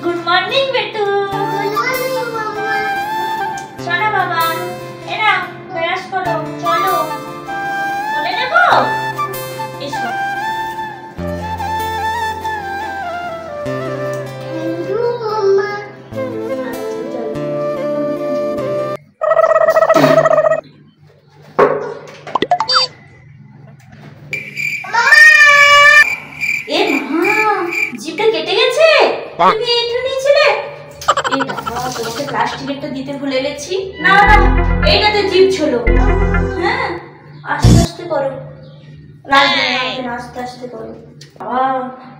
Good morning बेटू। सोना बाबा एना brush करो, चलो बोले देखो इसको। জিপটা কেটে গেছে, তুমি এইটা নিয়েছিলে। এই বাবা তোমাকে প্লাস্টিকেরটা দিতে ভুলে গেছি। না না এইটাতে জিপ ছিল। হ্যাঁ আস্তে আস্তে করো, আস্তে আস্তে করো। বাবা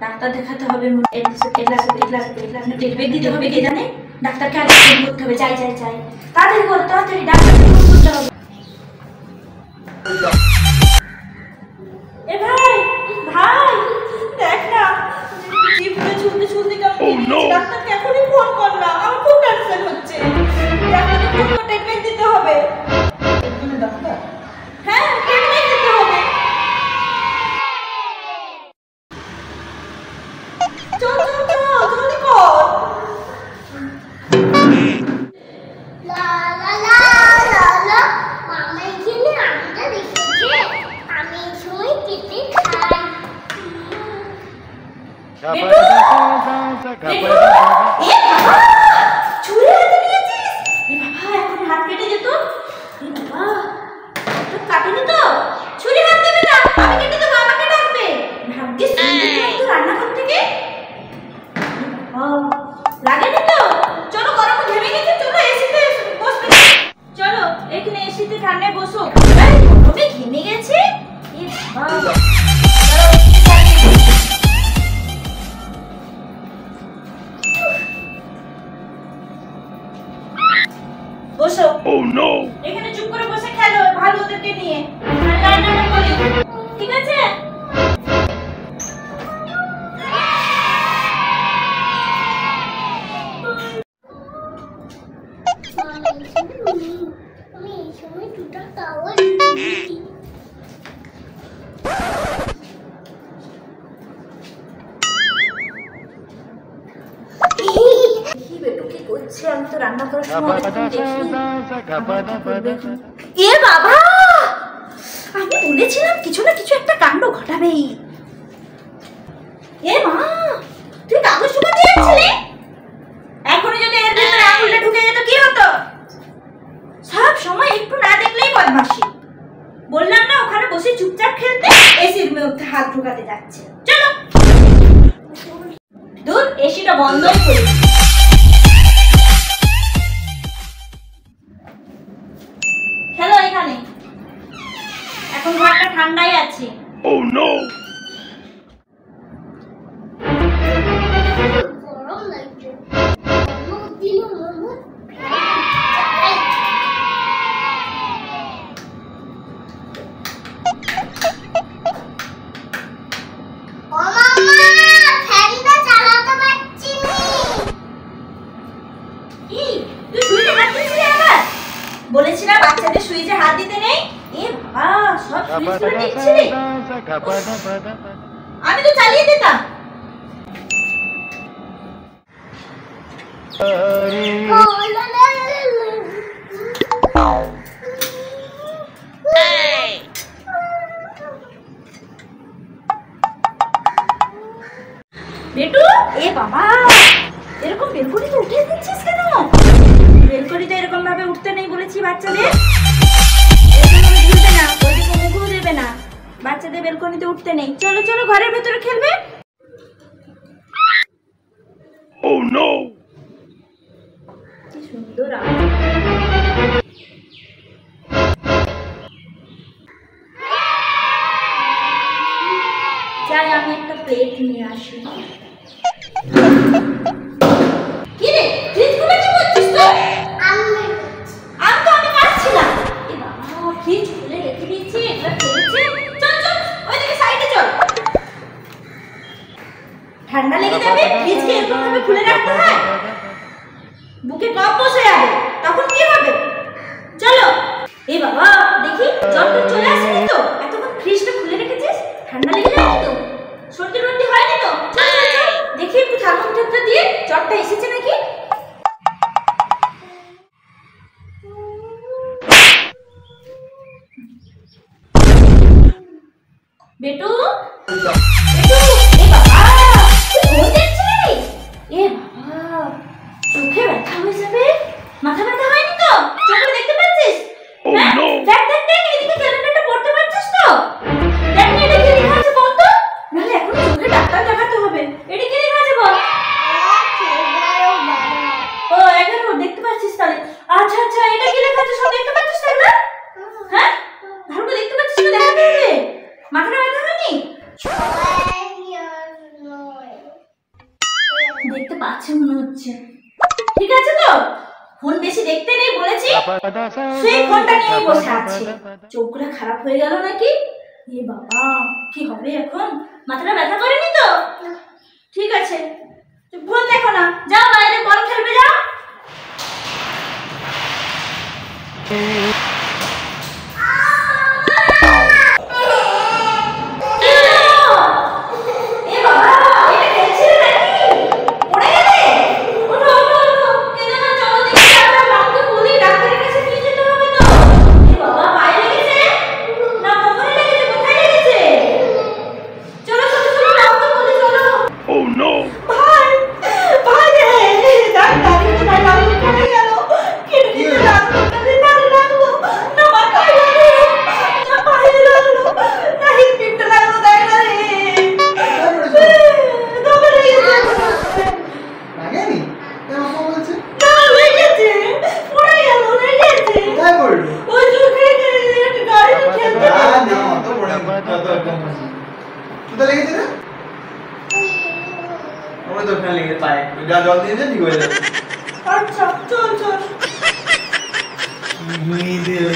ডাক্তার দেখাতে হবে, ট্রিটমেন্ট দিতে হবে। কে জানে ডাক্তারকে আগে ফোন করতে হবে। যাই যাই যাই তাড়াতাড়ি করো, তাড়াতাড়ি ডাক্তারকে ফোন করতে হবে। এ ভাই ভাই দেখ না জিভটা ছুলতে ছুলতে ডাক্তারকে এখনই ফোন কর না, আমার খুব টেনশন হচ্ছে। ডাক্তারকে ফোন করে ট্রিটমেন্ট দিতে হবে। ডাক্তার হ্যাঁ ট্রিটমেন্ট দিতে হবে। চল চল চল জলদি কর। লা লা লা লা লা মামা এখানে আমটা দেখেছে, আমি সময় কেটে খাই। ছুরি হাতে নিয়েছিস? এ বাবা এখন হাত কেটে যেত। এ বাবা তো কাটেনি তো, ছুরি হাত দেবে না, আমি কেটে দেবো, আমাকে ডাকবে। ভাগ্যিস তো রান্নাঘর থেকে লাগেনি তো। চলো গরম ঘেমে গেছে, চলো এসিতে বসবে। চলো এখানে এসিতে ঠান্ডায় বসো। গরমে ঘেমে গেছে। এ বাবা বসো। Oh no! এখানে চুপ করে বসে খেলো ভালো ওদেরকে নিয়ে। রান্নাটা করি, ঠিক আছে? আমি এই সময় দুটা টাওয়াল কি বেটু কি করছে? আমি তো রান্না করার সময় দেখি। এ বাবা আমি বলেছিলাম কিছু না কিছু একটা কাণ্ড ঘটাবেই। এ মা তুই কাগজ শুকাতে যাচ্ছিলি, এখনই যদি এর ভিতরে আঙুলটা ঢুকে যেত কি হতো? সব সময় একটু না দেখলেই বদমাশি। বললাম না ওখানে বসে চুপচাপ খেলতে, এসির মধ্যে হাত ঢুকাতে যাচ্ছে। চলো দূর, এসিটা বন্ধই করি। খেলো এখানে, এখন ঘরটা ঠান্ডাই আছে। Oh no! গরম লাগছে। বলেছিলাম বাচ্চাদের সুইচে হাত দিতে নেই। এ বাবা সব সুইচ করে দিচ্ছিলি, আমি তো চালিয়ে দিতাম। বেটু এ বাবা এরকম বেলকনিতে উঠে দিচ্ছিস কেন? বেলকনিতে এরকম ভাবে উঠতে নেই বলেছি বাচ্চাদের। ঝুলবে না, ওইদিকে মুখও দেবে না, বাচ্চাদের বেলকনিতে উঠতে নেই। চলো চলো ঘরের ভেতরে খেলবে। Oh no! কি সুন্দর যাই আমি একটা প্লেট নিয়ে আসি। কি রে ফ্রিজ খুলে কি করছিস তুই? আমি তো আমি কাটছি না। এ বাবা ফ্রিজ খুলে রেখে দিয়েছি, এগুলো খেয়েছে। চল চল ওইদিকে সাইডে চল, ঠান্ডা লেগে যাবে। ফ্রিজকে এরকম ভাবে খুলে রাখতে হয়। বুকে কফ বসে যাবে, তখন কি হবে? চলো। এই বাবা দেখি জ্বরটা চলে আসেনি তো? এতক্ষণ ফ্রিজটা খুলে রেখেছিস, ঠান্ডা লেগে যায়নি তো? সর্দি টর্দি হয়নি তো? চল চল চল, দেখি একটু থার্মোমিটারটা দিয়ে জ্বরটা এসেছে নাকি। বেটু বেটু, এ বাবা তুই ফোন দেখছিলি? এ বাবা চোখে ব্যথা হয়ে যাবে, মাথা ব্যথা হয়নি তো? চোখে দেখতে পাচ্ছিস? হ্যাঁ দেখ দেখ দেখ, এদিকে ক্যালেন্ডারটা পড়তে পারছিস তো? দেখ না এটা কি লেখা আছে বল তো, নাহলে এখন চোখে ডাক্তার দেখাতে হবে। এটা কি লেখা আছে বল? ও 11 দেখতে পাচ্ছিস তাহলে? আচ্ছা আচ্ছা, এটা কি লেখা আছে সব দেখতে পাচ্ছিস তাই না? হ্যাঁ ভালো করে দেখতে পাচ্ছিস না? দেখাতে হবে। মাথাটা ব্যথা হয়নি? দেখতে পাচ্ছে মনে হচ্ছে। ঠিক আছে তো, ফোন বেশি দেখতে নেই বলেছি, সেই ফোনটা নিয়ে বসে আছে। চোখগুলো খারাপ হয়ে গেল নাকি? এ বাবা কি হবে এখন? মাথাটা ব্যথা করেনি তো? ঠিক আছে, ফোন দেখো না, যাও বাইরে বল খেলবে যাও। জল দিয়ে ঠিক হয়ে যাবে। আচ্ছা চল চল। মেয়ে দিয়ে